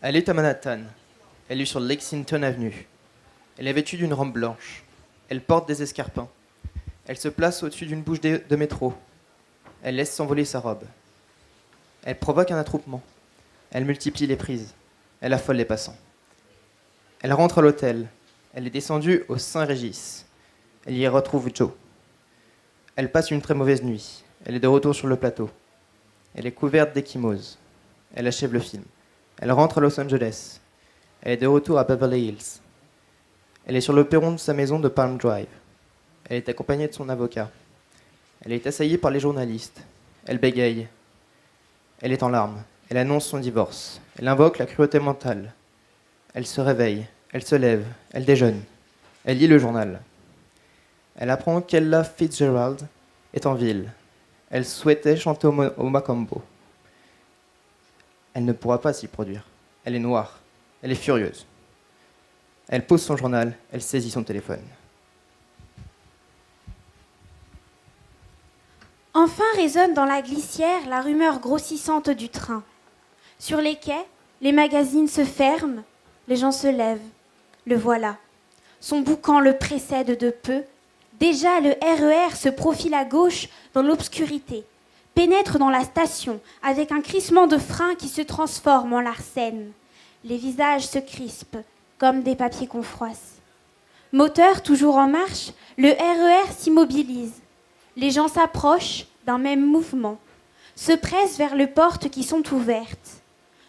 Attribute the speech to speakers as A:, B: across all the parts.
A: Elle est à Manhattan. Elle est sur Lexington Avenue. Elle est vêtue d'une robe blanche. Elle porte des escarpins. Elle se place au-dessus d'une bouche de métro. Elle laisse s'envoler sa robe. Elle provoque un attroupement. Elle multiplie les prises. Elle affole les passants. Elle rentre à l'hôtel. Elle est descendue au Saint-Régis. Elle y retrouve Joe. Elle passe une très mauvaise nuit. Elle est de retour sur le plateau. Elle est couverte d'ecchymoses. Elle achève le film. Elle rentre à Los Angeles. Elle est de retour à Beverly Hills. Elle est sur le perron de sa maison de Palm Drive. Elle est accompagnée de son avocat. Elle est assaillie par les journalistes. Elle bégaye. Elle est en larmes. Elle annonce son divorce. Elle invoque la cruauté mentale. Elle se réveille. Elle se lève. Elle déjeune. Elle lit le journal. Elle apprend qu'Ella Fitzgerald est en ville. Elle souhaitait chanter au Macambo. Elle ne pourra pas s'y produire. Elle est noire. Elle est furieuse. Elle pose son journal. Elle saisit son téléphone.
B: Enfin résonne dans la glissière la rumeur grossissante du train. Sur les quais, les magazines se ferment, les gens se lèvent. Le voilà. Son boucan le précède de peu. Déjà le RER se profile à gauche dans l'obscurité, pénètre dans la station avec un crissement de frein qui se transforme en larcène. Les visages se crispent comme des papiers qu'on froisse. Moteur toujours en marche, le RER s'immobilise. Les gens s'approchent d'un même mouvement, se pressent vers les portes qui sont ouvertes.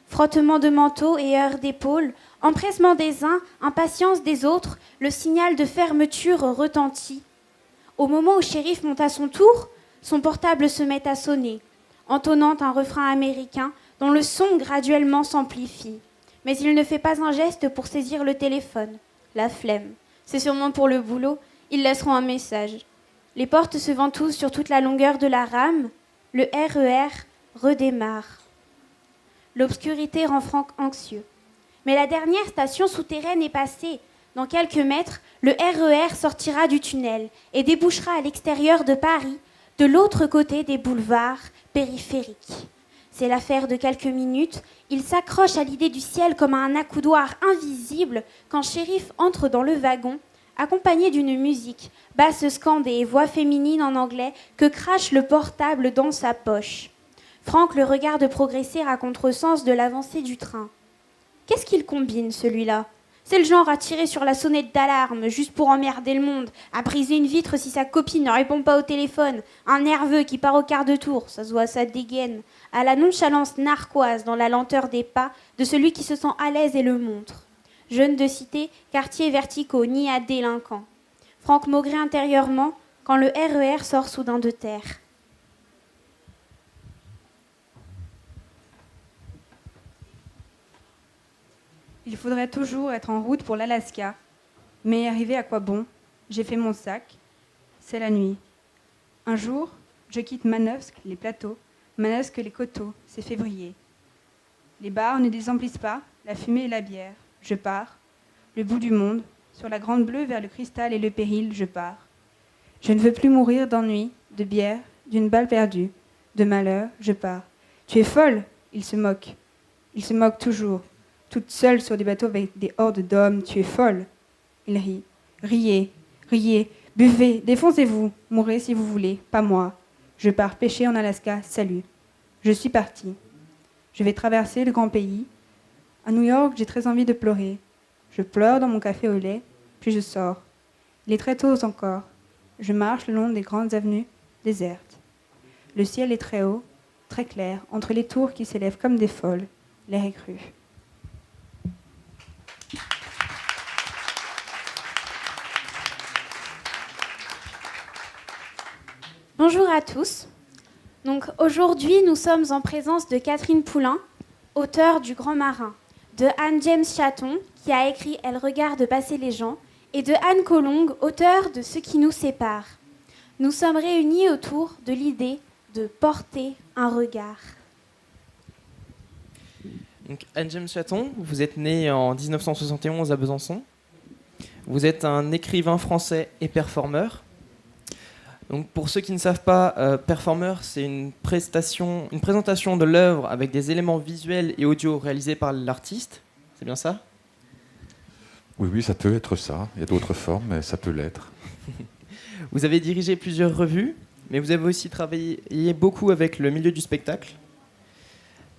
B: Frottement de manteaux et heurts d'épaules, empressement des uns, impatience des autres, le signal de fermeture retentit. Au moment où Shérif monte à son tour, son portable se met à sonner, entonnant un refrain américain dont le son graduellement s'amplifie. Mais il ne fait pas un geste pour saisir le téléphone. La flemme. C'est sûrement pour le boulot. Ils laisseront un message. Les portes se ventoussent sur toute la longueur de la rame. Le RER redémarre. L'obscurité rend Franck anxieux. Mais la dernière station souterraine est passée. Dans quelques mètres, le RER sortira du tunnel et débouchera à l'extérieur de Paris, de l'autre côté des boulevards périphériques. C'est l'affaire de quelques minutes. Il s'accroche à l'idée du ciel comme à un accoudoir invisible quand Shérif entre dans le wagon, accompagné d'une musique, basse scandée et voix féminine en anglais, que crache le portable dans sa poche. Franck le regarde progresser à contresens de l'avancée du train. Qu'est-ce qu'il combine, celui-là ? C'est le genre à tirer sur la sonnette d'alarme, juste pour emmerder le monde, à briser une vitre si sa copine ne répond pas au téléphone, un nerveux qui part au quart de tour, ça se voit, ça dégaine, à la nonchalance narquoise dans la lenteur des pas de celui qui se sent à l'aise et le montre. Jeune de cité, quartier verticaux, ni à délinquant. Franck maugrait intérieurement quand le RER sort soudain de terre.
C: Il faudrait toujours être en route pour l'Alaska. Mais y arriver à quoi bon ? J'ai fait mon sac. C'est la nuit. Un jour, je quitte Manosque, les plateaux, Manosque, les coteaux. C'est février. Les bars ne désemplissent pas, la fumée et la bière. Je pars. Le bout du monde, sur la grande bleue vers le cristal et le péril, je pars. Je ne veux plus mourir d'ennui, de bière, d'une balle perdue, de malheur, je pars. Tu es folle ? Il se moque. Il se moque toujours. Toute seule sur des bateaux avec des hordes d'hommes, tu es folle. Il rit. Riez, riez, buvez, défoncez-vous, mourrez si vous voulez, pas moi. Je pars pêcher en Alaska, salut. Je suis partie. Je vais traverser le grand pays. À New York, j'ai très envie de pleurer. Je pleure dans mon café au lait, puis je sors. Il est très tôt encore. Je marche le long des grandes avenues désertes. Le ciel est très haut, très clair, entre les tours qui s'élèvent comme des folles. L'air est cru.
B: Bonjour à tous. Donc aujourd'hui, nous sommes en présence de Catherine Poulain, auteure du Grand Marin, de Anne-James Chatton, qui a écrit Elle regarde passer les gens, et de Anne Colongue, auteure de Ce qui nous sépare. Nous sommes réunis autour de l'idée de porter un regard.
A: Donc, Anne-James Chatton, vous êtes née en 1971 à Besançon. Vous êtes un écrivain français et performeur. Donc, pour ceux qui ne savent pas, Performer, c'est une présentation de l'œuvre avec des éléments visuels et audio réalisés par l'artiste. C'est bien ça ?
D: Oui, ça peut être ça. Il y a d'autres formes, mais ça peut l'être.
A: Vous avez dirigé plusieurs revues, mais vous avez aussi travaillé beaucoup avec le milieu du spectacle,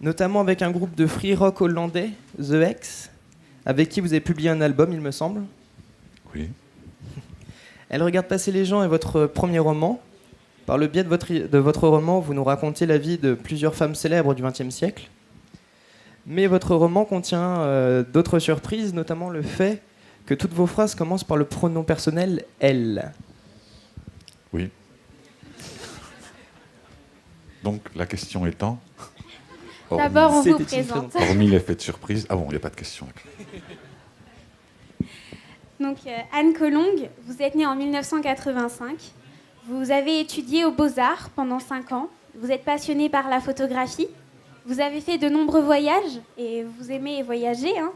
A: notamment avec un groupe de free rock hollandais, The X, avec qui vous avez publié un album, il me semble.
D: Oui.
A: Elle regarde passer les gens est votre premier roman. Par le biais de votre roman, vous nous racontez la vie de plusieurs femmes célèbres du XXe siècle. Mais votre roman contient d'autres surprises, notamment le fait que toutes vos phrases commencent par le pronom personnel « elle ».
D: Oui. Donc la question étant...
B: D'abord, on vous
A: C'était une
B: présente.
D: Hormis l'effet de surprise... Ah bon, il n'y a pas de question.
B: Donc, Anne Colongue, vous êtes née en 1985. Vous avez étudié aux Beaux-Arts pendant 5 ans. Vous êtes passionnée par la photographie. Vous avez fait de nombreux voyages et vous aimez voyager. Hein.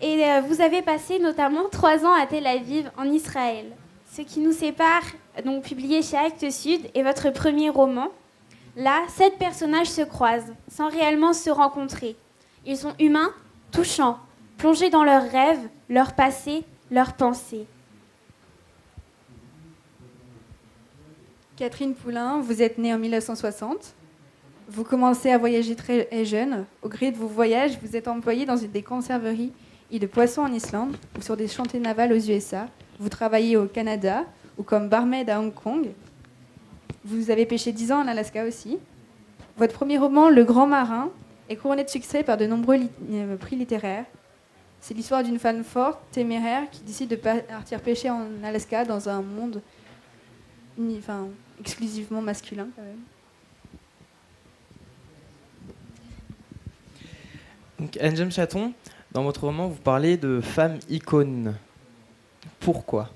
B: Et vous avez passé notamment 3 ans à Tel Aviv, en Israël. Ce qui nous sépare, donc publié chez Actes Sud, est votre premier roman. Là, 7 personnages se croisent, sans réellement se rencontrer. Ils sont humains, touchants, plongés dans leurs rêves, leur passé, leurs pensées.
C: Catherine Poulain, vous êtes née en 1960. Vous commencez à voyager très jeune. Au gré de vos voyages, vous êtes employée dans des conserveries et de poissons en Islande ou sur des chantiers navals aux USA. Vous travaillez au Canada ou comme barmaid à Hong Kong. Vous avez pêché 10 ans en Alaska aussi. Votre premier roman, Le Grand Marin, est couronné de succès par de nombreux prix littéraires. C'est l'histoire d'une femme forte, téméraire, qui décide de partir pêcher en Alaska dans un monde exclusivement masculin quand même.
A: Donc, Anne-James Chaton, dans votre roman, vous parlez de femmes icônes. Pourquoi ?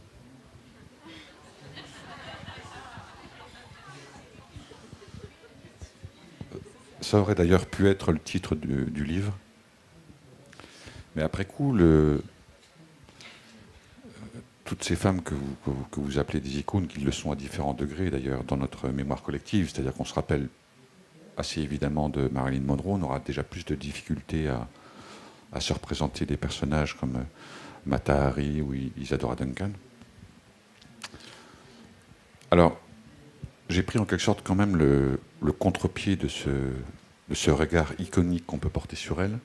D: Ça aurait d'ailleurs pu être le titre du livre. Mais après coup, toutes ces femmes que vous appelez des icônes, qui le sont à différents degrés d'ailleurs dans notre mémoire collective, c'est-à-dire qu'on se rappelle assez évidemment de Marilyn Monroe, on aura déjà plus de difficultés à se représenter des personnages comme Mata Hari ou Isadora Duncan. Alors, j'ai pris en quelque sorte quand même le contre-pied de ce regard iconique qu'on peut porter sur elles,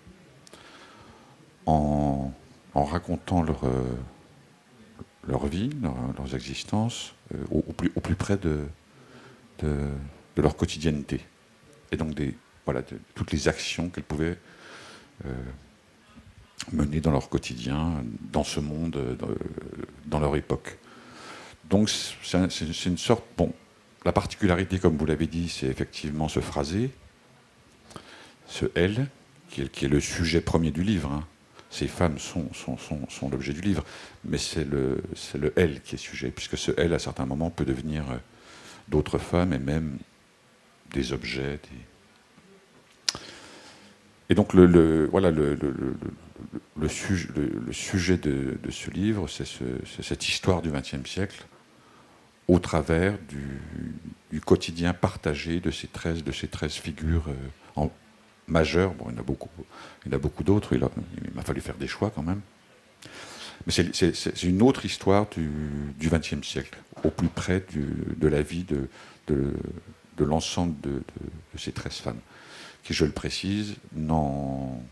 D: en racontant leur vie, leurs existences, au plus près de leur quotidienneté. Et donc de toutes les actions qu'elles pouvaient mener dans leur quotidien, dans ce monde, dans leur époque. Donc c'est une sorte... Bon, la particularité, comme vous l'avez dit, c'est effectivement ce phrasé, ce « elle », qui est le sujet premier du livre. Hein. Ces femmes sont l'objet du livre, mais c'est le « elle » qui est sujet, puisque ce « elle », à certains moments, peut devenir d'autres femmes et même des objets. Et donc, le sujet de ce livre, c'est cette histoire du XXe siècle au travers du quotidien partagé de ces 13 figures majeures. Bon, il y en a beaucoup d'autres, il m'a fallu faire des choix quand même. Mais c'est une autre histoire du XXe siècle, au plus près de la vie de l'ensemble de ces 13 femmes, qui, je le précise, n'en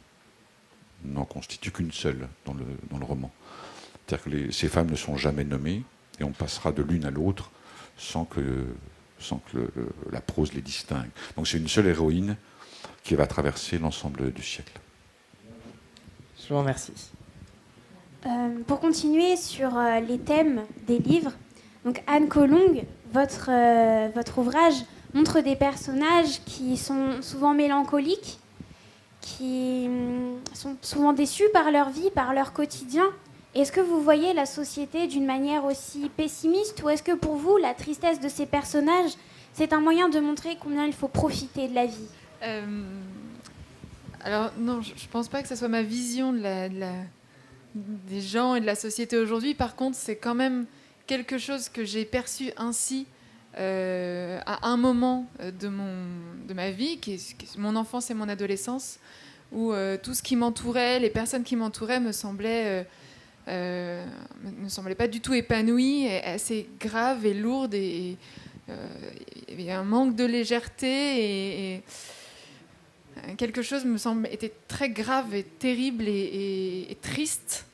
D: constituent qu'une seule dans le roman. C'est-à-dire que ces femmes ne sont jamais nommées, et on passera de l'une à l'autre sans que la prose les distingue. Donc c'est une seule héroïne qui va traverser l'ensemble du siècle.
A: Je vous remercie.
B: Pour continuer sur les thèmes des livres, donc Anne Colongue, votre ouvrage montre des personnages qui sont souvent mélancoliques, qui sont souvent déçus par leur vie, par leur quotidien. Est-ce que vous voyez la société d'une manière aussi pessimiste, ou est-ce que pour vous, la tristesse de ces personnages, c'est un moyen de montrer combien il faut profiter de la vie ?
E: Alors non, je ne pense pas que ce soit ma vision des gens et de la société aujourd'hui. Par contre, c'est quand même quelque chose que j'ai perçu ainsi à un moment de ma vie, qui est mon enfance et mon adolescence, où tout ce qui m'entourait, les personnes qui m'entouraient me semblaient pas du tout épanouies, et assez graves et lourdes, et il y avait un manque de légèreté, et quelque chose me semble était très grave et terrible et triste.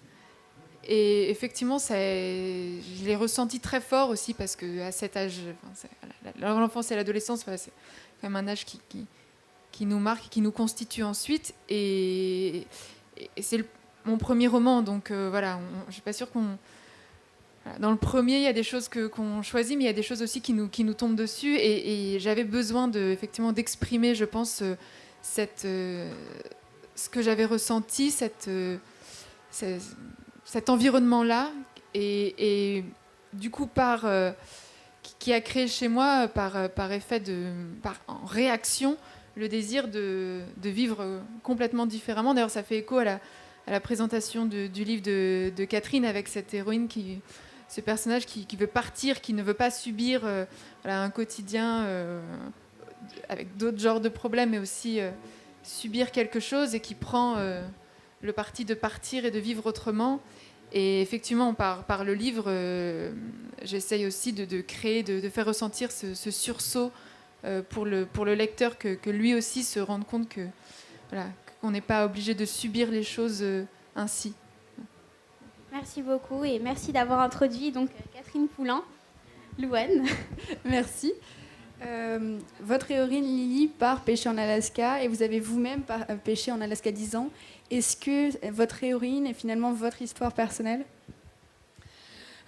E: Et effectivement, je l'ai ressenti très fort aussi, parce qu'à cet âge, l'enfance et l'adolescence, voilà, c'est quand même un âge qui nous marque et qui nous constitue ensuite. Et c'est mon premier roman, donc voilà, je ne suis pas sûre qu'on... Voilà, dans le premier, il y a des choses qu'on choisit, mais il y a des choses aussi qui nous tombent dessus. Et j'avais besoin effectivement d'exprimer, je pense, ce que j'avais ressenti, cet environnement-là, et du coup qui a créé chez moi par effet en réaction le désir de vivre complètement différemment. D'ailleurs, ça fait écho à la présentation du livre de Catherine, avec cette héroïne ce personnage qui veut partir, qui ne veut pas subir voilà, un quotidien avec d'autres genres de problèmes, mais aussi subir quelque chose, et qui prend le parti de partir et de vivre autrement. Et effectivement, par le livre, j'essaye aussi de créer, de faire ressentir ce sursaut pour le lecteur, que lui aussi se rende compte qu'on n'est pas obligé de subir les choses ainsi.
B: Merci beaucoup, et merci d'avoir introduit donc Catherine Poulain. Louane.
C: Merci. Votre héroïne Lily part pêcher en Alaska, et vous avez vous-même pêché en Alaska 10 ans. Est-ce que votre héroïne est finalement votre histoire personnelle ?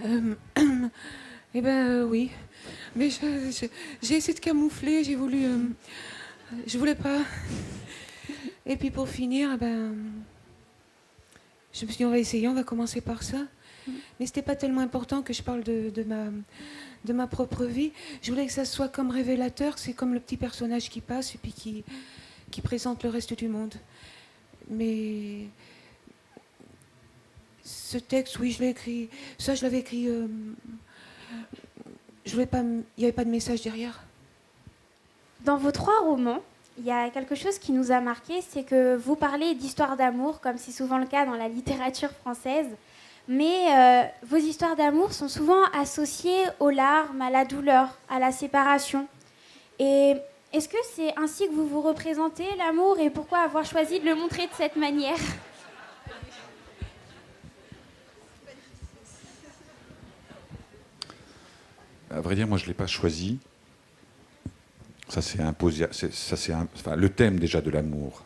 F: Eh ben oui, mais j'ai essayé de camoufler, je voulais pas. Et puis pour finir, je me suis dit on va essayer, on va commencer par ça. Mais c'était pas tellement important que je parle de ma propre vie. Je voulais que ça soit comme révélateur, c'est comme le petit personnage qui passe et puis qui présente le reste du monde. Mais ce texte, oui, je l'ai écrit. Ça, je l'avais écrit. Il n'y avait pas de message derrière.
B: Dans vos 3 romans, il y a quelque chose qui nous a marqué, c'est que vous parlez d'histoires d'amour, comme c'est souvent le cas dans la littérature française. Mais vos histoires d'amour sont souvent associées aux larmes, à la douleur, à la séparation. Et est-ce que c'est ainsi que vous vous représentez l'amour, et pourquoi avoir choisi de le montrer de cette manière ?
D: À vrai dire, moi, je ne l'ai pas choisi. Ça s'est imposé. Le thème déjà de l'amour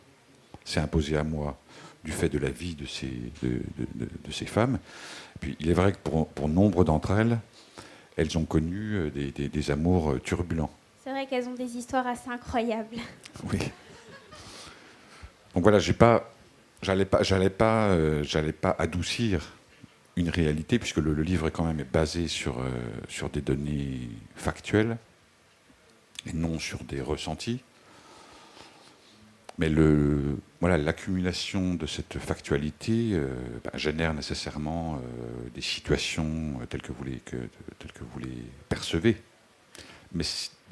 D: s'est imposé à moi du fait de la vie de ces femmes. Puis, il est vrai que pour nombre d'entre elles, elles ont connu des amours turbulents.
B: C'est vrai qu'elles ont des histoires assez incroyables.
D: Oui. Donc voilà, j'allais pas adoucir une réalité, puisque le livre est quand même basé sur des données factuelles et non sur des ressentis. Mais l'accumulation de cette factualité génère nécessairement des situations telles que vous les percevez. Mais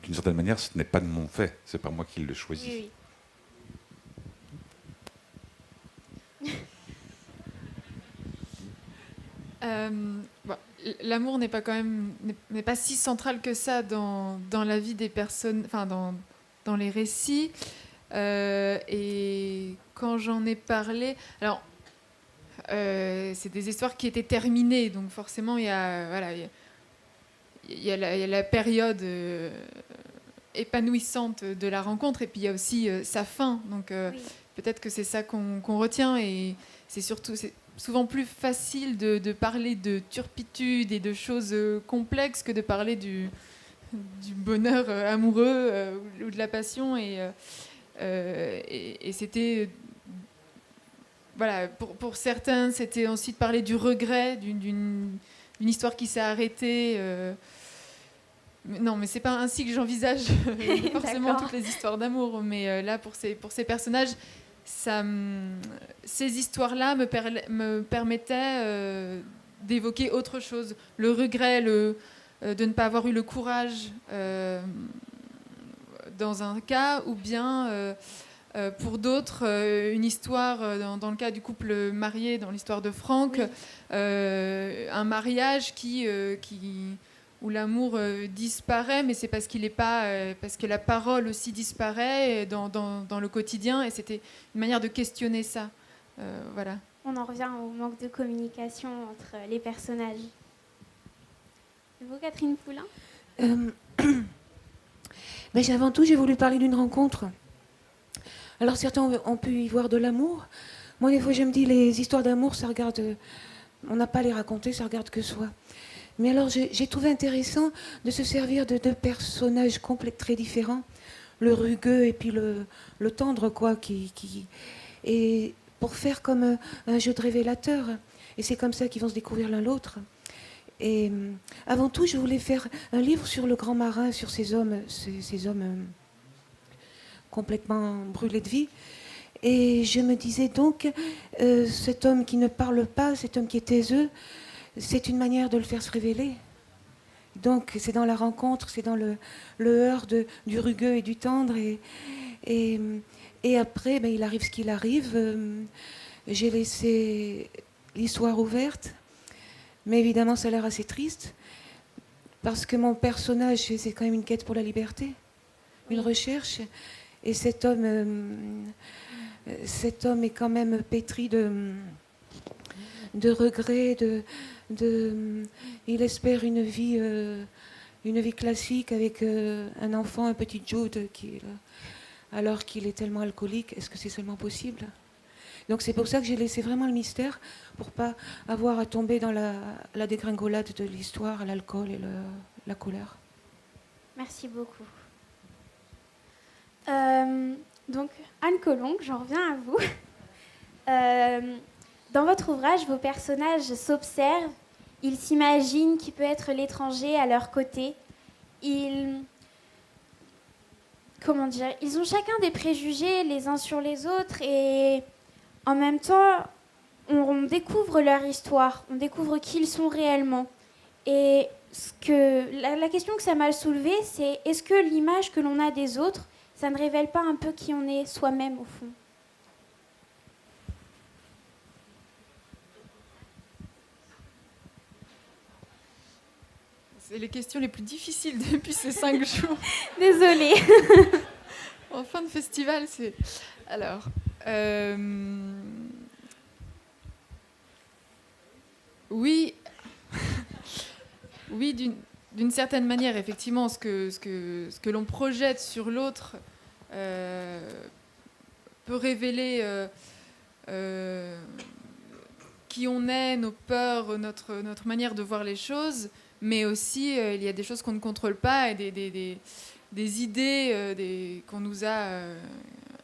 D: d'une certaine manière, ce n'est pas de mon fait, c'est pas moi qui le choisis.
B: Oui.
E: L'amour n'est pas si central que ça dans la vie des personnes, enfin dans les récits. Et quand j'en ai parlé, alors c'est des histoires qui étaient terminées, donc forcément il y a la période épanouissante de la rencontre, et puis il y a aussi sa fin. Donc oui. Peut-être que c'est ça qu'on retient, et c'est souvent plus facile de parler de turpitude et de choses complexes que de parler du bonheur amoureux ou de la passion. Et c'était... Voilà, pour certains, c'était ensuite parler du regret, d'une histoire qui s'est arrêtée. Non, mais c'est pas ainsi que j'envisage forcément toutes les histoires d'amour. Mais là, pour ces personnages, ces histoires-là me permettaient d'évoquer autre chose. Le regret, de ne pas avoir eu le courage dans un cas, ou bien pour d'autres, une histoire, dans le cas du couple marié, dans l'histoire de Franck, un mariage où l'amour disparaît, mais c'est parce qu'il est pas, parce que la parole aussi disparaît dans le quotidien, et c'était une manière de questionner ça. Voilà.
B: On en revient au manque de communication entre les personnages. Et vous, Catherine Poulain?
F: Mais avant tout, j'ai voulu parler d'une rencontre. Alors certains ont pu y voir de l'amour. Moi, des fois, je me dis, les histoires d'amour, ça regarde... on n'a pas à les raconter, ça regarde que soi. Mais alors, j'ai trouvé intéressant de se servir de deux personnages très différents. Le rugueux et puis le tendre, quoi, et pour faire comme un jeu de révélateur. Et c'est comme ça qu'ils vont se découvrir l'un l'autre. Et avant tout, je voulais faire un livre sur le grand marin, sur ces hommes complètement brûlés de vie. Et je me disais donc, cet homme qui ne parle pas, cet homme qui est taiseux, c'est une manière de le faire se révéler. Donc c'est dans la rencontre, c'est dans le heurt du rugueux et du tendre. Et après, il arrive ce qu'il arrive. J'ai laissé l'histoire ouverte. Mais évidemment, ça a l'air assez triste. Parce que mon personnage, c'est quand même une quête pour la liberté. Une recherche. Et cet homme est quand même pétri de regrets, il espère une vie classique avec un enfant, un petit Jude, alors qu'il est tellement alcoolique. Est-ce que c'est seulement possible? Donc c'est pour ça que j'ai laissé vraiment le mystère, pour pas avoir à tomber dans la dégringolade de l'histoire, l'alcool et la colère.
B: Merci beaucoup. Donc, Anne Colomb, j'en reviens à vous. Dans votre ouvrage, vos personnages s'observent, ils s'imaginent qui peut être l'étranger à leur côté. Ils ont chacun des préjugés les uns sur les autres, et en même temps, on découvre leur histoire, on découvre qui ils sont réellement. Et la question que ça m'a soulevée, c'est est-ce que l'image que l'on a des autres, ça ne révèle pas un peu qui on est soi-même au fond?
E: C'est les questions les plus difficiles depuis ces 5 jours.
B: Désolée.
E: En fin de festival, c'est... Alors... Oui, oui, d'une certaine manière, effectivement, ce que l'on projette sur l'autre peut révéler qui on est, nos peurs, notre manière de voir les choses, mais aussi il y a des choses qu'on ne contrôle pas, et des idées qu'on nous a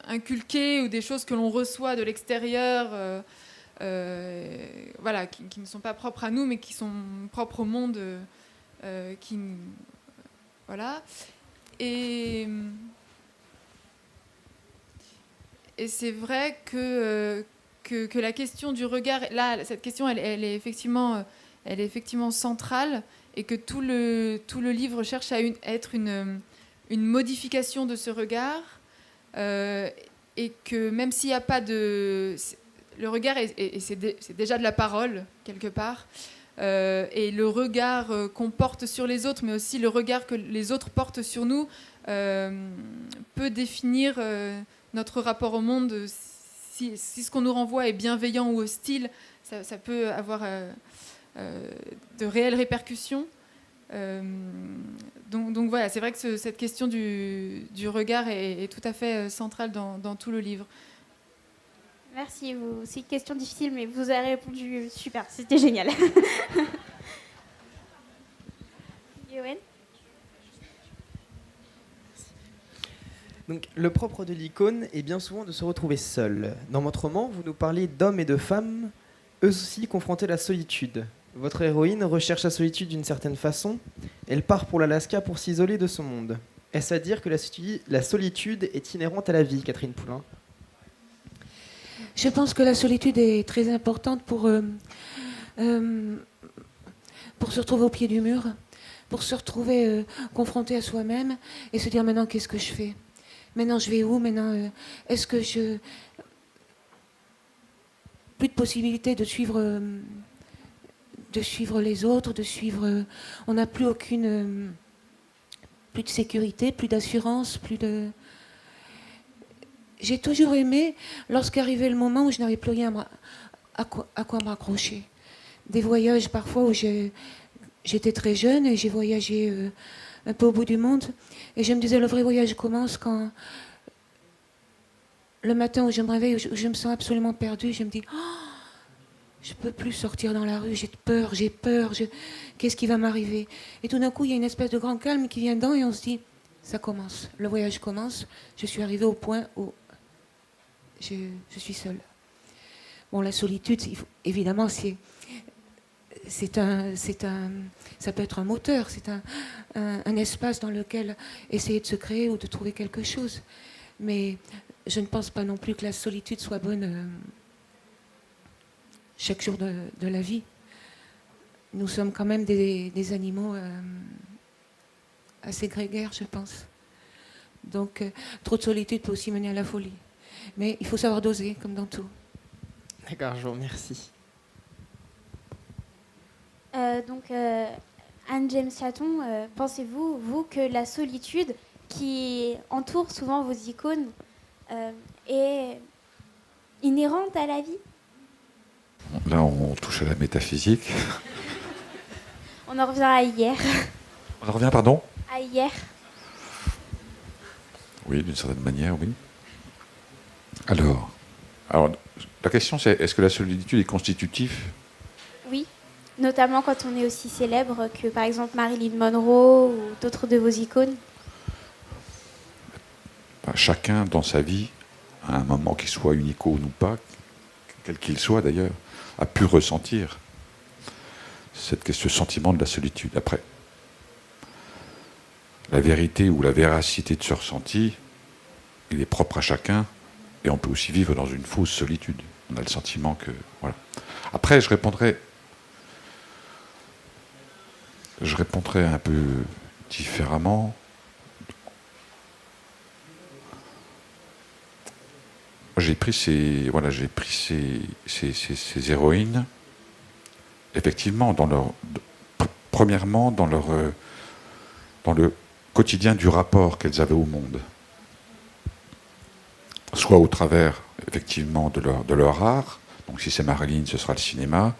E: inculquées, ou des choses que l'on reçoit de l'extérieur, voilà, qui ne sont pas propres à nous, mais qui sont propres au monde, voilà. Et c'est vrai que la question du regard, là, cette question, elle est effectivement centrale, et que tout le livre cherche à être une modification de ce regard, et que même s'il n'y a pas de... Le regard, c'est déjà de la parole, quelque part, et le regard qu'on porte sur les autres, mais aussi le regard que les autres portent sur nous, peut définir notre rapport au monde. Si ce qu'on nous renvoie est bienveillant ou hostile, ça peut avoir de réelles répercussions. Donc voilà, c'est vrai que cette question du regard est tout à fait centrale dans tout le livre.
B: Merci. C'est une question difficile, mais vous avez répondu super. C'était génial. Yoann ?
A: Donc, le propre de l'icône est bien souvent de se retrouver seul. Dans votre roman, vous nous parlez d'hommes et de femmes, eux aussi confrontés à la solitude. Votre héroïne recherche la solitude d'une certaine façon. Elle part pour l'Alaska pour s'isoler de ce monde. Est-ce à dire que la solitude est inhérente à la vie, Catherine Poulain ?
F: Je pense que la solitude est très importante pour se retrouver au pied du mur. pour se retrouver confronté à soi-même et se dire maintenant qu'est-ce que je fais? Maintenant je vais où? Maintenant est-ce que je... Plus de possibilité de suivre les autres, de suivre... on n'a plus aucune... plus de sécurité, plus d'assurance, plus de... J'ai toujours aimé, lorsqu'arrivait le moment où je n'avais plus rien à quoi me raccrocher. Des voyages parfois où j'étais très jeune et j'ai voyagé un peu au bout du monde. Et je me disais, le vrai voyage commence quand le matin où je me réveille, où je me sens absolument perdue, je me dis, oh, je ne peux plus sortir dans la rue, j'ai peur, qu'est-ce qui va m'arriver? Et tout d'un coup, il y a une espèce de grand calme qui vient dedans et on se dit, ça commence, le voyage commence, je suis arrivée au point où je suis seule. Bon, la solitude, évidemment, ça peut être un moteur, c'est un espace dans lequel essayer de se créer ou de trouver quelque chose. Mais je ne pense pas non plus que la solitude soit bonne chaque jour de la vie. Nous sommes quand même des animaux assez grégaires, je pense. Donc, trop de solitude peut aussi mener à la folie. Mais il faut savoir doser, comme dans tout.
A: D'accord, je vous remercie.
B: Anne James Chaton, pensez-vous, vous, que la solitude qui entoure souvent vos icônes est inhérente à la vie?
D: Là, on touche à la métaphysique.
B: On en revient à hier.
D: On en revient, pardon?
B: À hier.
D: Oui, d'une certaine manière, oui. Alors, la question c'est, est-ce que la solitude est constitutive?
B: Oui, notamment quand on est aussi célèbre que par exemple Marilyn Monroe ou d'autres de vos icônes.
D: Chacun dans sa vie, à un moment qu'il soit une icône ou pas, quel qu'il soit d'ailleurs, a pu ressentir ce sentiment de la solitude. Après, la vérité ou la véracité de ce ressenti, il est propre à chacun, et on peut aussi vivre dans une fausse solitude. On a le sentiment que... Voilà. Après, je répondrai un peu différemment. J'ai pris ces héroïnes, effectivement, premièrement, dans le quotidien du rapport qu'elles avaient au monde. Soit au travers, effectivement, de leur art. Donc si c'est Marilyn, ce sera le cinéma.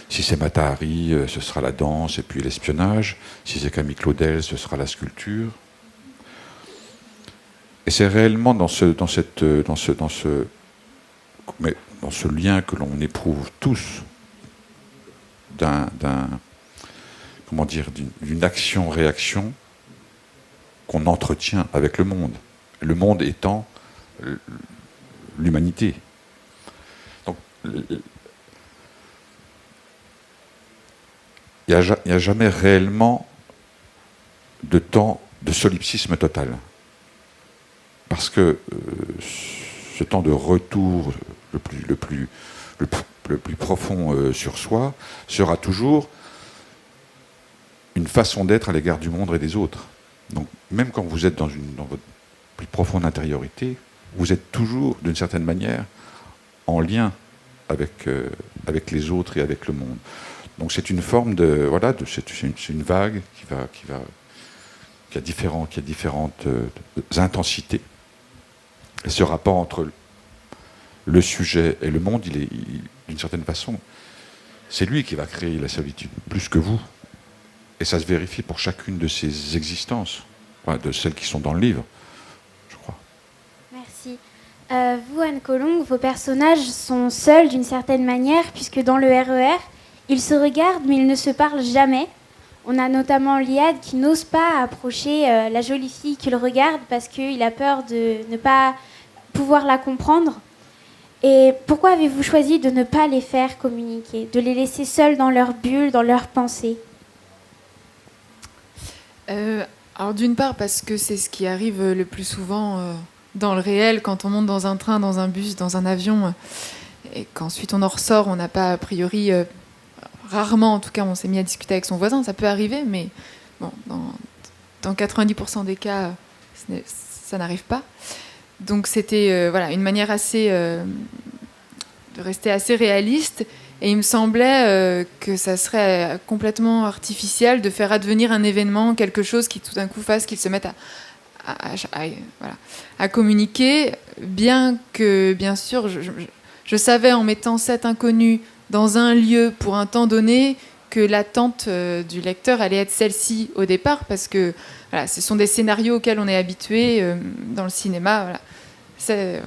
D: Si c'est Mata Hari, ce sera la danse et puis l'espionnage. Si c'est Camille Claudel, ce sera la sculpture. Et c'est réellement dans ce lien que l'on éprouve tous d'une action-réaction qu'on entretient avec le monde. Le monde étant l'humanité. Donc, il n'y a jamais réellement de temps de solipsisme total. Parce que ce temps de retour le plus profond sur soi sera toujours une façon d'être à l'égard du monde et des autres. Donc, même quand vous êtes dans votre plus profonde intériorité, vous êtes toujours, d'une certaine manière, en lien avec les autres et avec le monde. Donc, c'est une forme c'est une vague qui a différentes intensités. Et ce rapport entre le sujet et le monde, d'une certaine façon, c'est lui qui va créer la solitude, plus que vous. Et ça se vérifie pour chacune de ces existences, de celles qui sont dans le livre, je crois.
B: Merci. Vous, Anne Colomb, vos personnages sont seuls d'une certaine manière, puisque dans le RER, ils se regardent, mais ils ne se parlent jamais. On a notamment Liad qui n'ose pas approcher la jolie fille qu'il regarde parce qu'il a peur de ne pas pouvoir la comprendre. Et pourquoi avez-vous choisi de ne pas les faire communiquer, de les laisser seuls dans leur bulle, dans leurs pensées?
E: Alors d'une part parce que c'est ce qui arrive le plus souvent dans le réel, quand on monte dans un train, dans un bus, dans un avion, et qu'ensuite on en ressort, on n'a pas a priori... rarement, en tout cas, on s'est mis à discuter avec son voisin, ça peut arriver, mais bon, dans 90% des cas, ça n'arrive pas. Donc c'était voilà, une manière assez de rester assez réaliste. Et il me semblait que ça serait complètement artificiel de faire advenir un événement, quelque chose qui tout d'un coup fasse qu'ils se mettent à communiquer, bien que, bien sûr, je savais en mettant cet inconnu dans un lieu pour un temps donné que l'attente du lecteur allait être celle-ci au départ, parce que voilà, ce sont des scénarios auxquels on est habitué dans le cinéma. Voilà.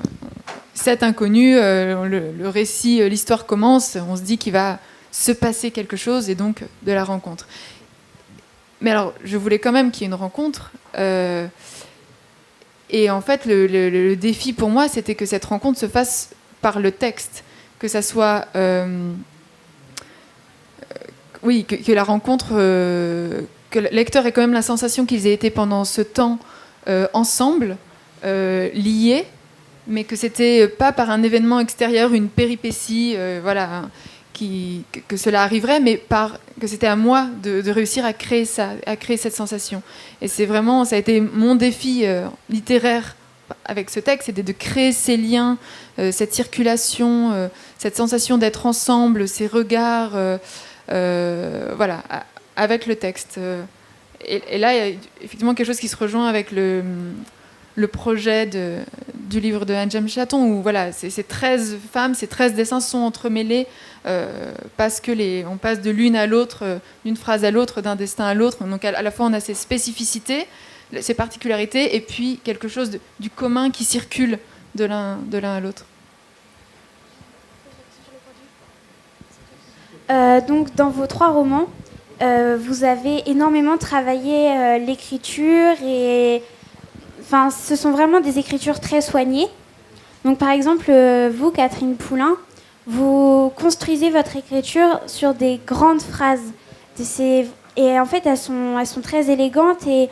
E: Cet inconnu, le récit, l'histoire commence, on se dit qu'il va se passer quelque chose, et donc de la rencontre. Mais alors, je voulais quand même qu'il y ait une rencontre. Et en fait, le défi pour moi, c'était que cette rencontre se fasse par le texte, que ça soit... oui, que la rencontre... que le lecteur ait quand même la sensation qu'ils aient été pendant ce temps ensemble, liés, mais que c'était pas par un événement extérieur, une péripétie, voilà, que cela arriverait, mais que c'était à moi de réussir à créer ça, à créer cette sensation. Et c'est vraiment, ça a été mon défi littéraire avec ce texte, c'était de créer ces liens, cette circulation, cette sensation d'être ensemble, ces regards, voilà, avec le texte. Et là, il y a effectivement quelque chose qui se rejoint avec le projet du livre de Anne Chaton, où voilà, ces 13 femmes, ces 13 dessins sont entremêlés parce que on passe de l'une à l'autre, d'une phrase à l'autre, d'un destin à l'autre. Donc à la fois on a ces spécificités, ces particularités, et puis quelque chose du commun qui circule de l'un à l'autre.
B: Donc dans vos 3 romans, vous avez énormément travaillé l'écriture et... Enfin, ce sont vraiment des écritures très soignées. Donc, par exemple, vous, Catherine Poulain, vous construisez votre écriture sur des grandes phrases. Et en fait, elles sont très élégantes et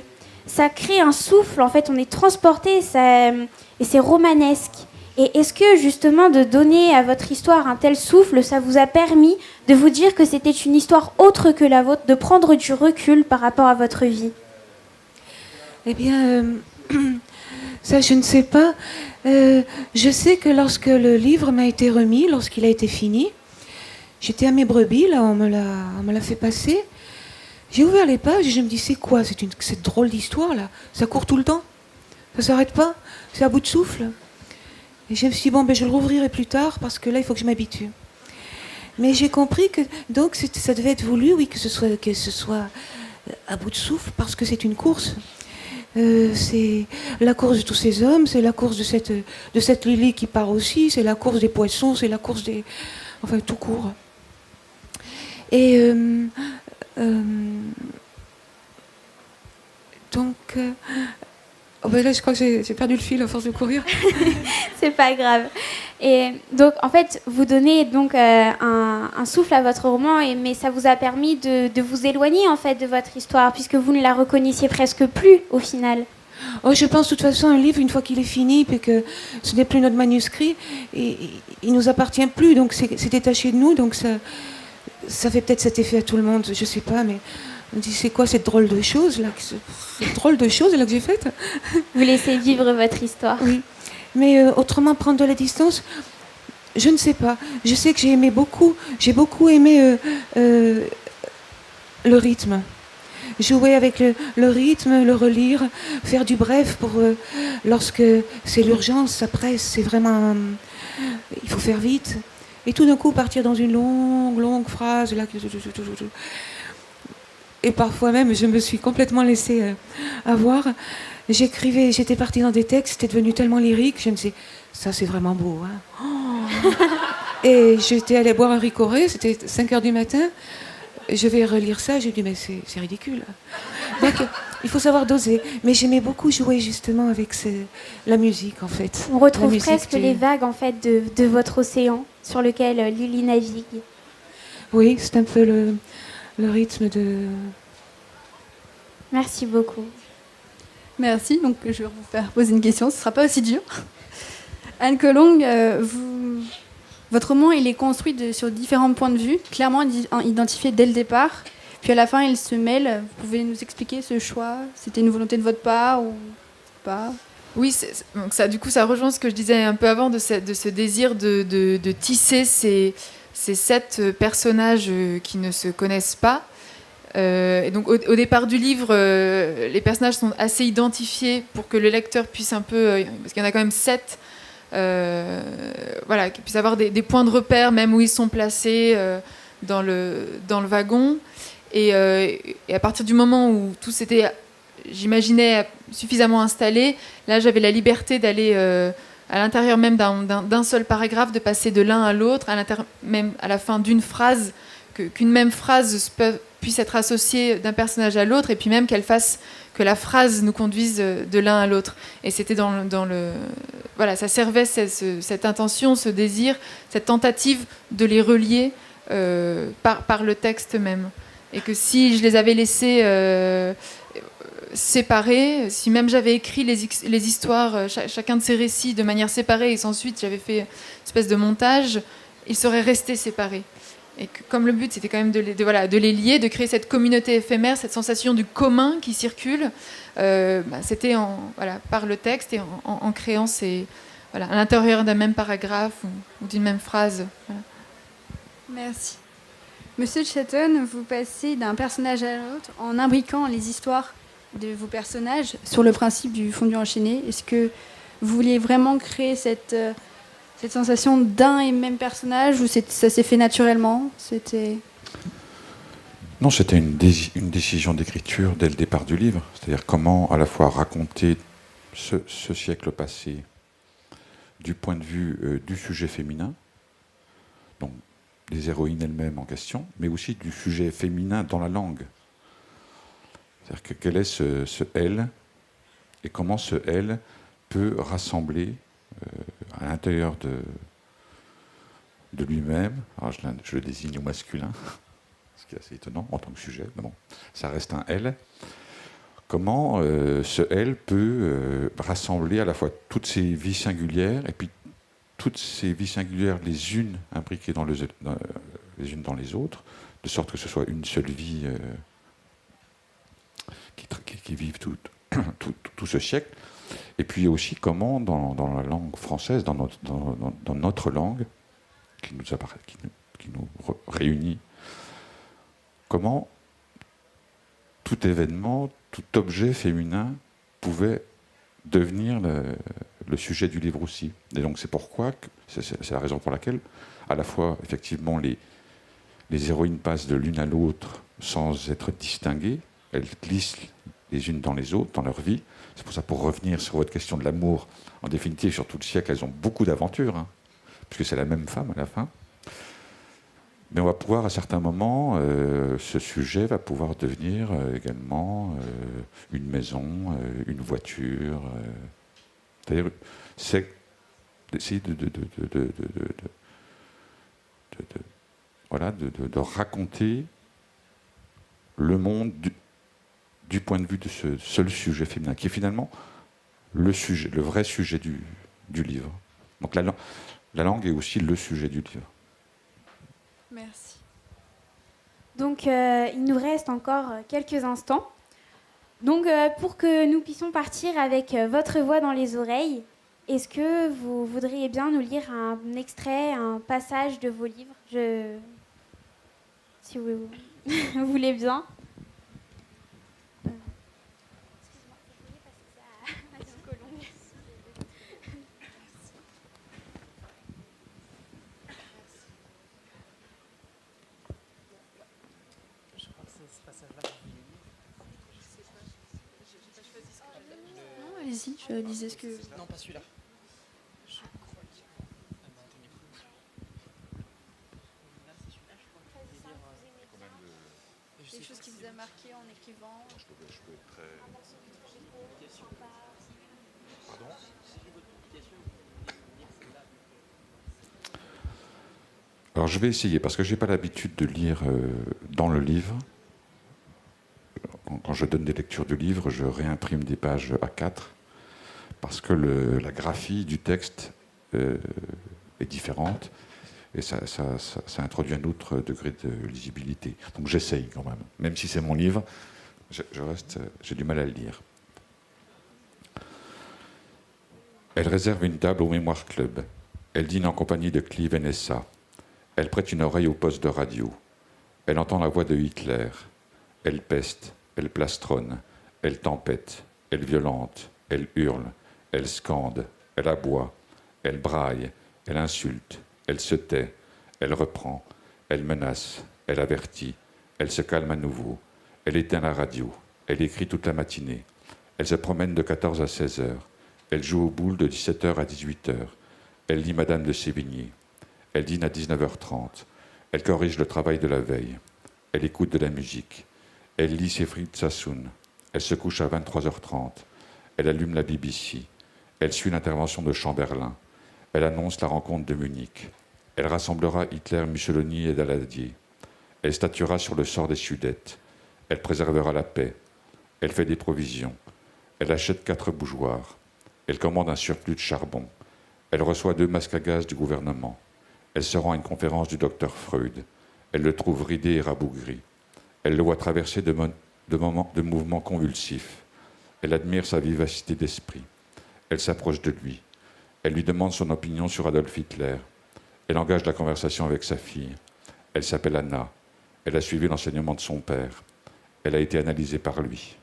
B: ça crée un souffle. En fait, on est transporté et c'est romanesque. Et est-ce que, justement, de donner à votre histoire un tel souffle, ça vous a permis de vous dire que c'était une histoire autre que la vôtre, de prendre du recul par rapport à votre vie ?
F: Eh bien... Ça, je ne sais pas. Je sais que lorsque le livre m'a été remis, lorsqu'il a été fini, j'étais à mes brebis, là, on me l'a fait passer. J'ai ouvert les pages et je me dis, c'est quoi cette drôle d'histoire, là? Ça court tout le temps? Ça s'arrête pas? C'est à bout de souffle? Et je me suis dit, bon, je le rouvrirai plus tard, parce que là, il faut que je m'habitue. Mais j'ai compris que donc ça devait être voulu, oui, que ce soit à bout de souffle, parce que c'est une course. C'est la course de tous ces hommes, c'est la course de cette Lily qui part aussi, c'est la course des poissons, c'est la course des... Enfin, tout court. Et donc... là, je crois que j'ai perdu le fil à force de courir.
B: C'est pas grave. Et donc, en fait, vous donnez donc un souffle à votre roman, mais ça vous a permis de vous éloigner en fait de votre histoire, puisque vous ne la reconnaissiez presque plus au final.
F: Oh, je pense de toute façon un livre, une fois qu'il est fini, puis que ce n'est plus notre manuscrit, et il nous appartient plus, donc c'est détaché de nous, donc ça fait peut-être cet effet à tout le monde, je sais pas, mais on dit c'est quoi cette drôle de chose là, que j'ai faite.
B: Vous laissez vivre votre histoire.
F: Oui, mais autrement prendre de la distance, je ne sais pas. Je sais que j'ai beaucoup aimé le rythme. Jouer avec le rythme, le relire, faire du bref pour lorsque c'est l'urgence, ça presse, c'est vraiment... il faut faire vite. Et tout d'un coup partir dans une longue phrase. Là, et parfois même, je me suis complètement laissée avoir. J'étais partie dans des textes, c'était devenu tellement lyrique, je me disais, ça c'est vraiment beau. Hein. Oh. Et j'étais allée boire un ricoré, c'était 5h du matin. Je vais relire ça, j'ai dit, mais c'est ridicule. Donc, il faut savoir doser. Mais j'aimais beaucoup jouer justement avec la musique, en fait.
B: On retrouve presque les vagues, en fait, de votre océan sur lequel Lily navigue.
F: Oui, c'est un peu le rythme de...
B: Merci beaucoup.
C: Merci. Donc, je vais vous faire poser une question. Ce ne sera pas aussi dur. Anne Colomb, votre roman, il est construit sur différents points de vue, clairement identifiés dès le départ. Puis à la fin, ils se mêlent. Vous pouvez nous expliquer ce choix? C'était une volonté de votre part ou pas?
E: Oui, donc ça, du coup, ça rejoint ce que je disais un peu avant de ce désir de tisser ces 7 personnages qui ne se connaissent pas. Et donc, au départ du livre, les personnages sont assez identifiés pour que le lecteur puisse un peu... parce qu'il y en a quand même 7. Voilà, qu'ils puissent avoir des points de repère, même où ils sont placés dans le wagon. Et à partir du moment où tout s'était, j'imaginais, suffisamment installé, là j'avais la liberté d'aller à l'intérieur même d'un seul paragraphe, de passer de l'un à l'autre, même à la fin d'une phrase, qu'une même phrase puisse être associée d'un personnage à l'autre, et puis même que la phrase nous conduise de l'un à l'autre. Et c'était dans le voilà, ça servait cette intention, ce désir, cette tentative de les relier par le texte même. Et que si je les avais laissés séparés, si même j'avais écrit les histoires, chacun de ces récits de manière séparée, et ensuite j'avais fait une espèce de montage, ils seraient restés séparés. Et que, comme le but c'était quand même de les lier, de créer cette communauté éphémère, cette sensation du commun qui circule, c'était par le texte et en créant à l'intérieur d'un même paragraphe ou d'une même phrase. Voilà.
C: Merci. Monsieur Chatton, vous passez d'un personnage à l'autre en imbriquant les histoires de vos personnages sur le principe du fondu enchaîné. Est-ce que vous vouliez vraiment créer cette sensation d'un et même personnage, ou ça s'est fait naturellement?
D: Non, c'était une décision d'écriture dès le départ du livre. C'est-à-dire comment à la fois raconter ce siècle passé du point de vue du sujet féminin, donc des héroïnes elles-mêmes en question, mais aussi du sujet féminin dans la langue. C'est-à-dire quel est ce « elle » et comment ce « elle » peut rassembler à l'intérieur de lui-même, alors je le désigne au masculin, ce qui est assez étonnant en tant que sujet, mais bon, ça reste un « elle », comment ce « elle » peut rassembler à la fois toutes ces vies singulières, et puis toutes ces vies singulières, les unes imbriquées les unes dans les autres, de sorte que ce soit une seule vie qui vive tout ce siècle. Et puis aussi comment, dans la langue française, dans notre langue, qui nous réunit, comment tout événement, tout objet féminin pouvait devenir le sujet du livre aussi. Et donc c'est la raison pour laquelle, à la fois, effectivement, les héroïnes passent de l'une à l'autre sans être distinguées, elles glissent les unes dans les autres, dans leur vie. C'est pour ça, pour revenir sur votre question de l'amour, en définitive, sur tout le siècle, elles ont beaucoup d'aventures, puisque c'est la même femme à la fin. Mais on va pouvoir, à certains moments, ce sujet va pouvoir devenir également une maison, une voiture. C'est-à-dire, c'est d'essayer de raconter le monde du point de vue de ce seul sujet féminin, qui est finalement le vrai sujet du livre. Donc la langue est aussi le sujet du livre.
C: Merci.
B: Donc, il nous reste encore quelques instants. Donc, pour que nous puissions partir avec votre voix dans les oreilles, est-ce que vous voudriez bien nous lire un extrait, un passage de vos livres? Si vous voulez bien.
C: Non, allez-y, je lisais ce que...
A: Non, pas celui-là.
C: Quelque chose qui vous a marqué en écrivant?
D: Pardon ? Alors je vais essayer, parce que je n'ai pas l'habitude de lire dans le livre. Quand je donne des lectures du livre, je réimprime des pages A4, parce que la graphie du texte est différente. et ça introduit un autre degré de lisibilité. Donc j'essaye quand même. Même si c'est mon livre, j'ai du mal à le lire. Elle réserve une table au Mémoire Club. Elle dîne en compagnie de Clive et Nessa. Elle prête une oreille au poste de radio. Elle entend la voix de Hitler. Elle peste, elle plastronne, elle tempête, elle violente, elle hurle, elle scande, elle aboie, elle braille, elle insulte, elle se tait, elle reprend, elle menace, elle avertit, elle se calme à nouveau, elle éteint la radio, elle écrit toute la matinée, elle se promène de 14 à 16 heures, elle joue aux boules de 17h à 18h, elle lit Madame de Sévigné, elle dîne à 19h30, elle corrige le travail de la veille, elle écoute de la musique, elle lit Siegfried Sassoon, elle se couche à 23h30, elle allume la BBC, elle suit l'intervention de Chamberlain, elle annonce la rencontre de Munich, elle rassemblera Hitler, Mussolini et Daladier, elle statuera sur le sort des Sudètes, elle préservera la paix, elle fait des provisions, elle achète 4 bougeoirs, elle commande un surplus de charbon, elle reçoit 2 masques à gaz du gouvernement, elle se rend à une conférence du docteur Freud, elle le trouve ridé et rabougri, elle le voit traverser de mouvements convulsifs, elle admire sa vivacité d'esprit, elle s'approche de lui, elle lui demande son opinion sur Adolf Hitler, elle engage la conversation avec sa fille, elle s'appelle Anna, elle a suivi l'enseignement de son père, elle a été analysée par lui.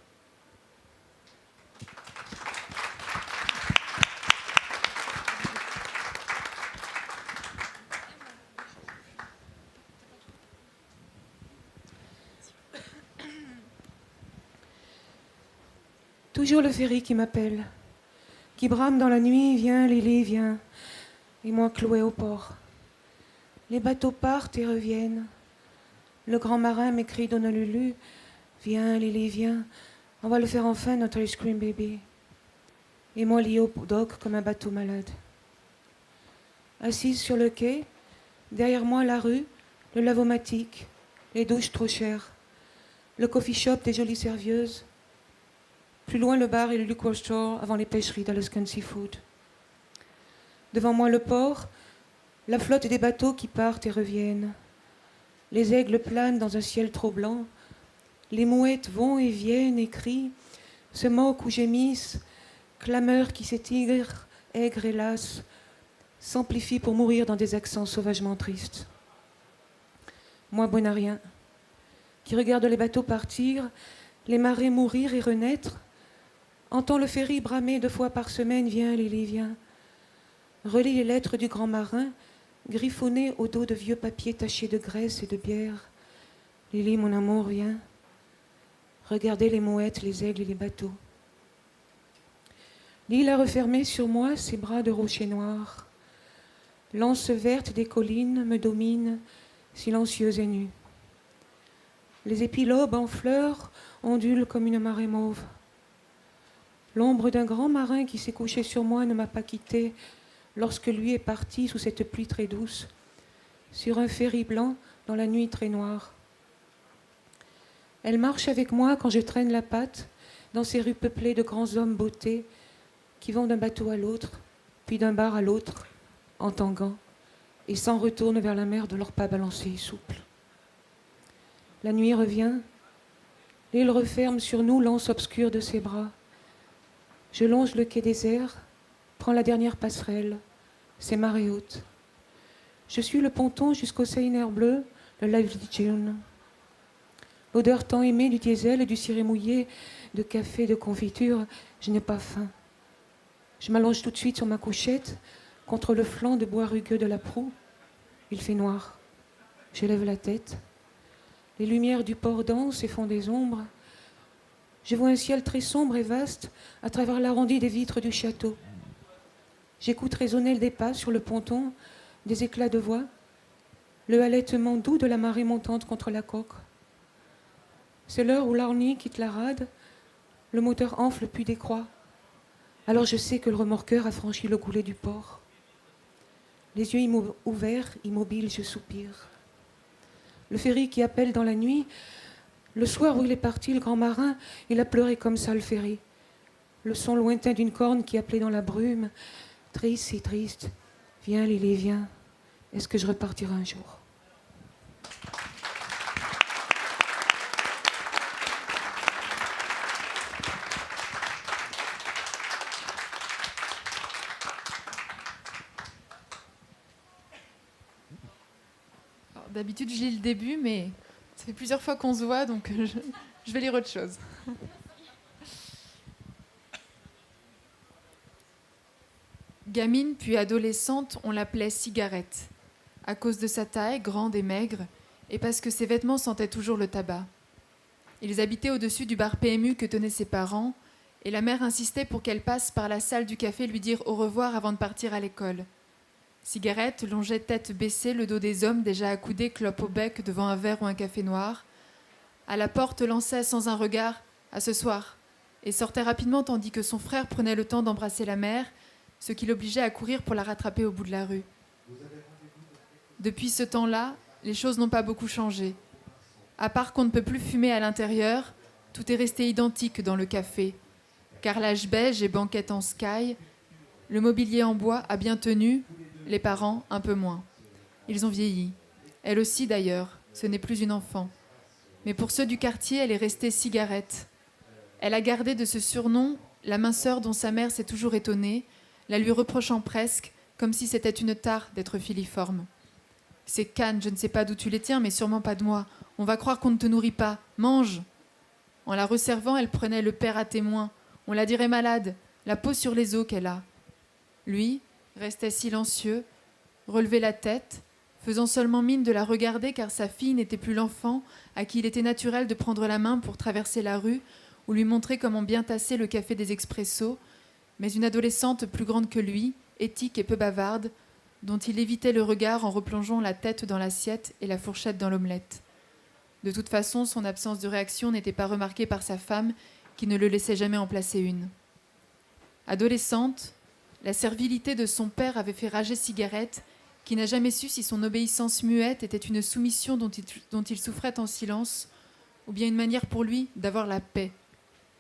F: Toujours le ferry qui m'appelle, qui brame dans la nuit, viens Lily, viens, et moi cloué au port. Les bateaux partent et reviennent. Le grand marin m'écrit d'Honolulu, viens Lily, viens, on va le faire enfin notre ice cream baby. Et moi lié au dock comme un bateau malade. Assise sur le quai, derrière moi la rue, le lavomatique, les douches trop chères, le coffee shop des jolies serveuses. Plus loin, le bar et le liquor store avant les pêcheries d'Alaskan Seafood. Devant moi, le port, la flotte des bateaux qui partent et reviennent. Les aigles planent dans un ciel trop blanc. Les mouettes vont et viennent et crient, se moquent ou gémissent, clameurs qui s'étirent, aigres et lasses, s'amplifient pour mourir dans des accents sauvagement tristes. Moi, bon à rien, qui regarde les bateaux partir, les marées mourir et renaître, entend le ferry bramer 2 fois par semaine, viens Lily, viens. Relis les lettres du grand marin, griffonnées au dos de vieux papiers tachés de graisse et de bière. Lily, mon amour, viens. Regardez les mouettes, les aigles et les bateaux. L'île a refermé sur moi ses bras de rochers noirs. L'anse verte des collines me domine, silencieuse et nue. Les épilobes en fleurs ondulent comme une marée mauve. L'ombre d'un grand marin qui s'est couché sur moi ne m'a pas quittée lorsque lui est parti sous cette pluie très douce, sur un ferry blanc dans la nuit très noire. Elle marche avec moi quand je traîne la patte dans ces rues peuplées de grands hommes beautés qui vont d'un bateau à l'autre, puis d'un bar à l'autre, en tanguant, et s'en retournent vers la mer de leurs pas balancés et souples. La nuit revient, l'île referme sur nous l'anse obscure de ses bras. Je longe le quai désert, prends la dernière passerelle, c'est marée haute. Je suis le ponton jusqu'au Seiner bleu, le Lively June. L'odeur tant aimée du diesel et du ciré mouillé, de café, de confiture, je n'ai pas faim. Je m'allonge tout de suite sur ma couchette, contre le flanc de bois rugueux de la proue. Il fait noir. Je lève la tête. Les lumières du port dansent et font des ombres. Je vois un ciel très sombre et vaste à travers l'arrondi des vitres du château. J'écoute résonner des pas sur le ponton, des éclats de voix, le halètement doux de la marée montante contre la coque. C'est l'heure où l'Arnie quitte la rade, le moteur enfle puis décroît. Alors je sais que le remorqueur a franchi le goulet du port. Les yeux ouverts, immobiles, je soupire. Le ferry qui appelle dans la nuit. Le soir où il est parti, le grand marin, il a pleuré comme ça, le ferry. Le son lointain d'une corne qui appelait dans la brume. Triste et triste. Viens, Lily, viens. Est-ce que je repartirai un jour?
E: Alors, d'habitude, je lis le début, mais ça fait plusieurs fois qu'on se voit, donc je vais lire autre chose. Gamine puis adolescente, on l'appelait Cigarette, à cause de sa taille, grande et maigre, et parce que ses vêtements sentaient toujours le tabac. Ils habitaient au-dessus du bar PMU que tenaient ses parents, et la mère insistait pour qu'elle passe par la salle du café lui dire au revoir avant de partir à l'école. Cigarette longeait tête baissée le dos des hommes déjà accoudés clope au bec devant un verre ou un café noir. À la porte lançait sans un regard « à ce soir » et sortait rapidement tandis que son frère prenait le temps d'embrasser la mère, ce qui l'obligeait à courir pour la rattraper au bout de la rue. Depuis ce temps-là, les choses n'ont pas beaucoup changé. À part qu'on ne peut plus fumer à l'intérieur, tout est resté identique dans le café. Carrelage beige et banquette en sky, le mobilier en bois a bien tenu, les parents un peu moins. Ils ont vieilli. Elle aussi d'ailleurs, ce n'est plus une enfant. Mais pour ceux du quartier, elle est restée Cigarette. Elle a gardé de ce surnom la minceur dont sa mère s'est toujours étonnée, la lui reprochant presque, comme si c'était une tare d'être filiforme. Ces cannes, je ne sais pas d'où tu les tiens, mais sûrement pas de moi. On va croire qu'on ne te nourrit pas. Mange ! En la resservant, elle prenait le père à témoin. On la dirait malade, la peau sur les os qu'elle a. Lui restait silencieux, relevait la tête, faisant seulement mine de la regarder car sa fille n'était plus l'enfant à qui il était naturel de prendre la main pour traverser la rue ou lui montrer comment bien tasser le café des expressos, mais une adolescente plus grande que lui, éthique et peu bavarde, dont il évitait le regard en replongeant la tête dans l'assiette et la fourchette dans l'omelette. De toute façon, son absence de réaction n'était pas remarquée par sa femme, qui ne le laissait jamais en placer une. Adolescente, la servilité de son père avait fait rager Cigarette, qui n'a jamais su si son obéissance muette était une soumission dont il souffrait en silence, ou bien une manière pour lui d'avoir la paix,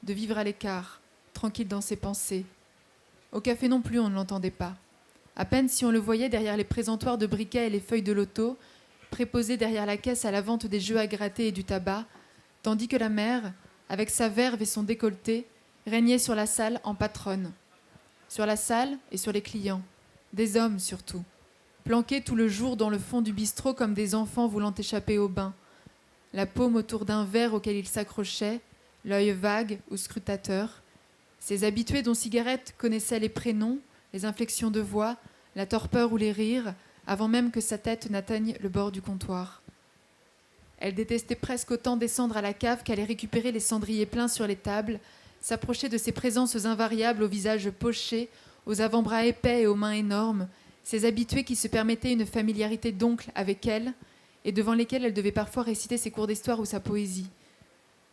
E: de vivre à l'écart, tranquille dans ses pensées. Au café non plus, on ne l'entendait pas. À peine si on le voyait derrière les présentoirs de briquets et les feuilles de loto, préposé derrière la caisse à la vente des jeux à gratter et du tabac, tandis que la mère, avec sa verve et son décolleté, régnait sur la salle en patronne. Sur la salle et sur les clients, des hommes surtout, planqués tout le jour dans le fond du bistrot comme des enfants voulant échapper au bain, la paume autour d'un verre auquel ils s'accrochaient, l'œil vague ou scrutateur, ces habitués dont Cigarette connaissait les prénoms, les inflexions de voix, la torpeur ou les rires, avant même que sa tête n'atteigne le bord du comptoir. Elle détestait presque autant descendre à la cave qu'aller récupérer les cendriers pleins sur les tables, s'approcher de ces présences invariables aux visages pochés, aux avant-bras épais et aux mains énormes, ces habitués qui se permettaient une familiarité d'oncle avec elle, et devant lesquels elle devait parfois réciter ses cours d'histoire ou sa poésie.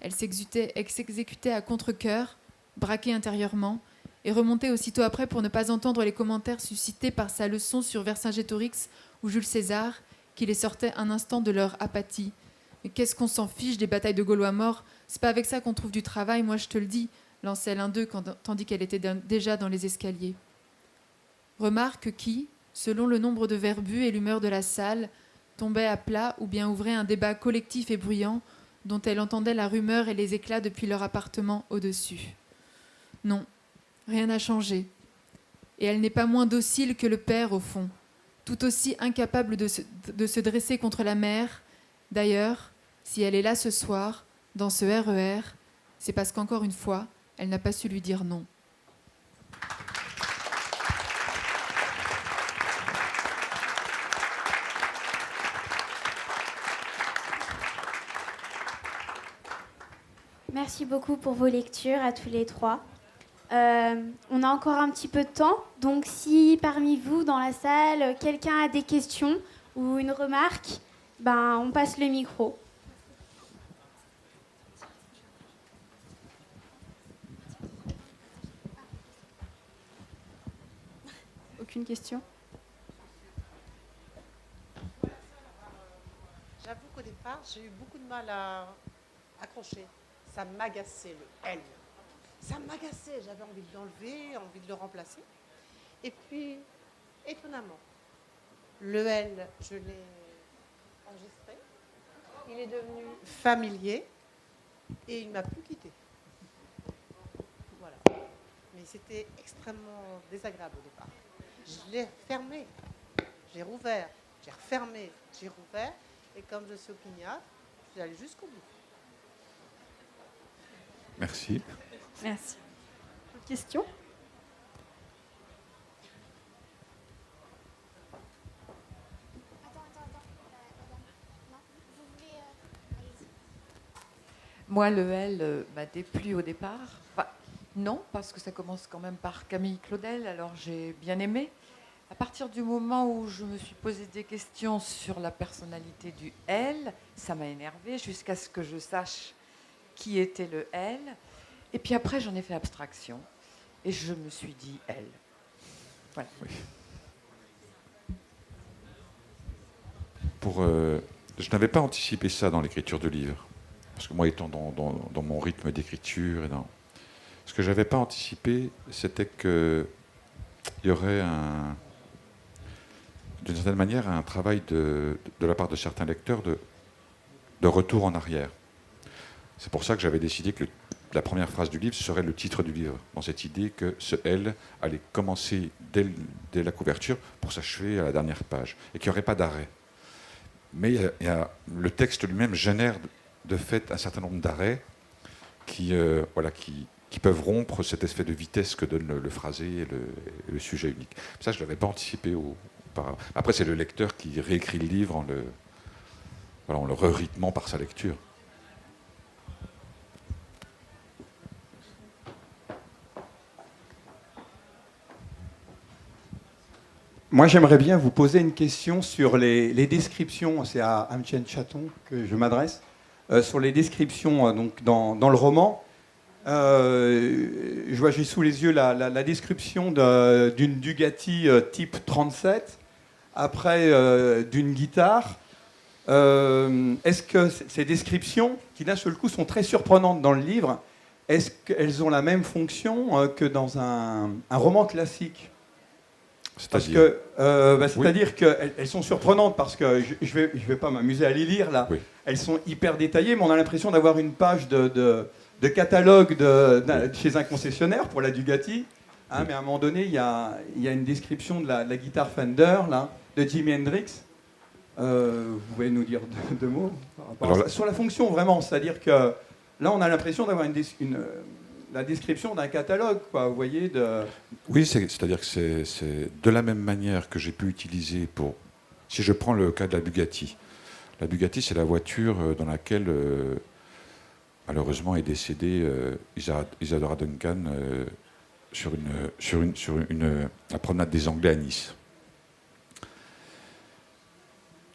E: Elle s'exécutait à contre-cœur, braquée intérieurement, et remontait aussitôt après pour ne pas entendre les commentaires suscités par sa leçon sur Vercingétorix ou Jules César, qui les sortaient un instant de leur apathie. Mais qu'est-ce qu'on s'en fiche des batailles de Gaulois morts? C'est pas avec ça qu'on trouve du travail, moi je te le dis, lançait l'un d'eux tandis qu'elle était déjà dans les escaliers. Remarque qui, selon le nombre de verres bu et l'humeur de la salle, tombait à plat ou bien ouvrait un débat collectif et bruyant dont elle entendait la rumeur et les éclats depuis leur appartement au-dessus. Non, rien n'a changé. Et elle n'est pas moins docile que le père, au fond, tout aussi incapable de se dresser contre la mère. D'ailleurs, si elle est là ce soir, dans ce RER, c'est parce qu'encore une fois, elle n'a pas su lui dire non.
B: Merci beaucoup pour vos lectures à tous les trois. On a encore un petit peu de temps, donc si parmi vous, dans la salle, quelqu'un a des questions ou une remarque, on passe le micro.
C: Aucune question?
G: J'avoue qu'au départ, j'ai eu beaucoup de mal à accrocher. Ça m'agaçait, le L. Ça m'agaçait, j'avais envie de l'enlever, envie de le remplacer. Et puis, étonnamment, Le L, je l'ai enregistré. Il est devenu familier et il ne m'a plus quitté. Voilà. Mais c'était extrêmement désagréable au départ. Je l'ai fermé, j'ai rouvert, j'ai refermé, j'ai rouvert. Et comme je suis opiniâtre, je suis allée jusqu'au bout.
D: Merci.
C: Merci. Autre question?
H: Moi, le L m'a déplu au départ. Enfin, non, parce que ça commence quand même par Camille Claudel, alors j'ai bien aimé. À partir du moment où je me suis posé des questions sur la personnalité du L, ça m'a énervée jusqu'à ce que je sache qui était le L. Et puis après, j'en ai fait abstraction. Et je me suis dit L. Voilà.
D: Oui. Je n'avais pas anticipé ça dans l'écriture de livre. Parce que moi, étant dans mon rythme d'écriture, ce que je n'avais pas anticipé, c'était qu'il y aurait d'une certaine manière un travail de la part de certains lecteurs de retour en arrière. C'est pour ça que j'avais décidé que la première phrase du livre serait le titre du livre, dans cette idée que ce L allait commencer dès la couverture pour s'achever à la dernière page, et qu'il n'y aurait pas d'arrêt. Mais le texte lui-même génère de fait un certain nombre d'arrêts qui peuvent rompre cet effet de vitesse que donne le phrasé et le sujet unique. Ça, je ne l'avais pas anticipé auparavant. Après, c'est le lecteur qui réécrit le livre en le re-rythmant par sa lecture.
I: Moi, j'aimerais bien vous poser une question sur les descriptions. C'est à Amtienne Chaton que je m'adresse. Sur les descriptions donc dans le roman. J'ai sous les yeux la description d'une Bugatti type 37, après d'une guitare. Est-ce que ces descriptions, qui d'un seul coup sont très surprenantes dans le livre, est-ce qu'elles ont la même fonction que dans un roman classique ? C'est-à-dire qu'elles sont surprenantes parce que je vais pas m'amuser à les lire là. Oui. Elles sont hyper détaillées, mais on a l'impression d'avoir une page de catalogue chez un concessionnaire pour la Bugatti. Hein, mais à un moment donné, il y a une description de la guitare Fender là, de Jimi Hendrix. Vous pouvez nous dire deux mots par rapport à ça. Sur la fonction vraiment, c'est-à-dire que là, on a l'impression d'avoir la description d'un catalogue, quoi, vous voyez.
D: Oui, c'est-à-dire que c'est de la même manière que j'ai pu utiliser pour... Si je prends le cas de la Bugatti. La Bugatti, c'est la voiture dans laquelle, malheureusement, est décédée Isadora Duncan sur la promenade des Anglais à Nice.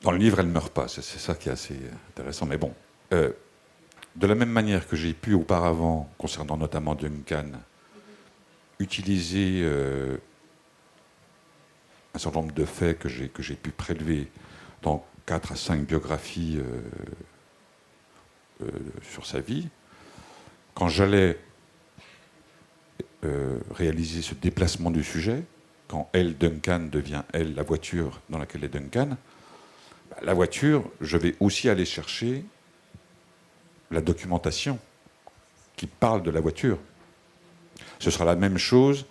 D: Dans le livre, elle ne meurt pas. C'est ça qui est assez intéressant. Mais bon... de la même manière que j'ai pu auparavant, concernant notamment Duncan, utiliser un certain nombre de faits que j'ai pu prélever dans 4 à 5 biographies sur sa vie, quand j'allais réaliser ce déplacement du sujet, quand elle, Duncan, devient elle, la voiture dans laquelle est Duncan, la voiture, je vais aussi aller chercher la documentation qui parle de la voiture. Ce sera la même chose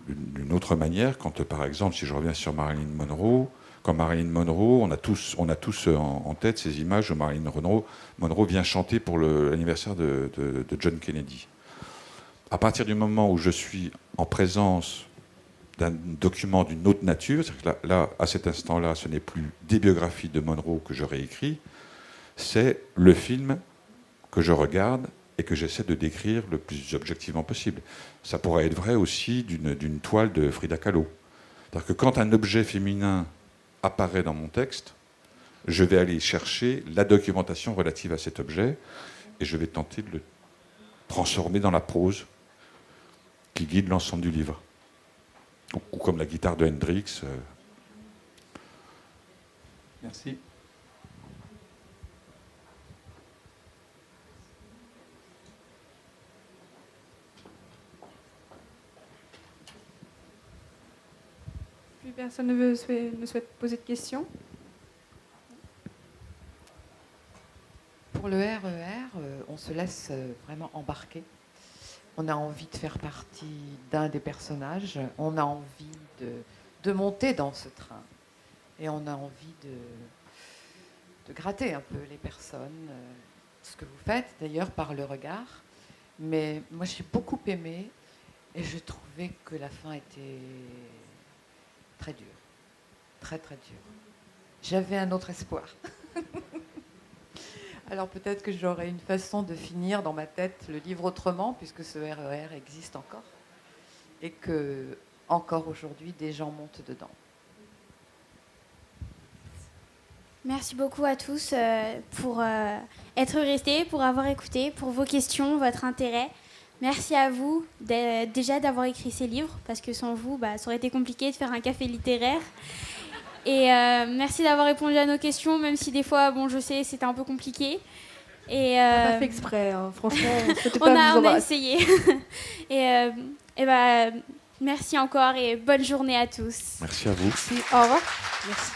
D: d'une autre manière quand, par exemple, si je reviens sur Marilyn Monroe, quand Marilyn Monroe, on a tous en tête ces images où Marilyn Monroe vient chanter pour l'anniversaire de John Kennedy. À partir du moment où je suis en présence d'un document d'une autre nature, c'est-à-dire que là, à cet instant-là, ce n'est plus des biographies de Monroe que je réécris, c'est le film que je regarde et que j'essaie de décrire le plus objectivement possible. Ça pourrait être vrai aussi d'une toile de Frida Kahlo. C'est-à-dire que quand un objet féminin apparaît dans mon texte, je vais aller chercher la documentation relative à cet objet et je vais tenter de le transformer dans la prose qui guide l'ensemble du livre. Ou comme la guitare de Hendrix.
I: Merci.
C: personne ne souhaite poser de questions?
H: Pour le RER, on se laisse vraiment embarquer. On a envie de faire partie d'un des personnages. On a envie de monter dans ce train. Et on a envie de gratter un peu les personnes. Ce que vous faites, d'ailleurs, par le regard. Mais moi, j'ai beaucoup aimé. Et je trouvais que la fin était très dure. Très, très dure. J'avais un autre espoir. Alors peut-être que j'aurai une façon de finir dans ma tête le livre autrement, puisque ce RER existe encore. Et que, encore aujourd'hui, des gens montent dedans.
B: Merci beaucoup à tous pour être restés, pour avoir écouté, pour vos questions, votre intérêt. Merci à vous déjà d'avoir écrit ces livres, parce que sans vous, ça aurait été compliqué de faire un café littéraire. Et merci d'avoir répondu à nos questions, même si des fois, je sais, c'était un peu compliqué. Et,
J: on n'a pas fait exprès, hein. Franchement, on
B: a essayé. Merci encore et bonne journée à tous.
D: Merci à vous.
J: Merci. Au revoir. Merci.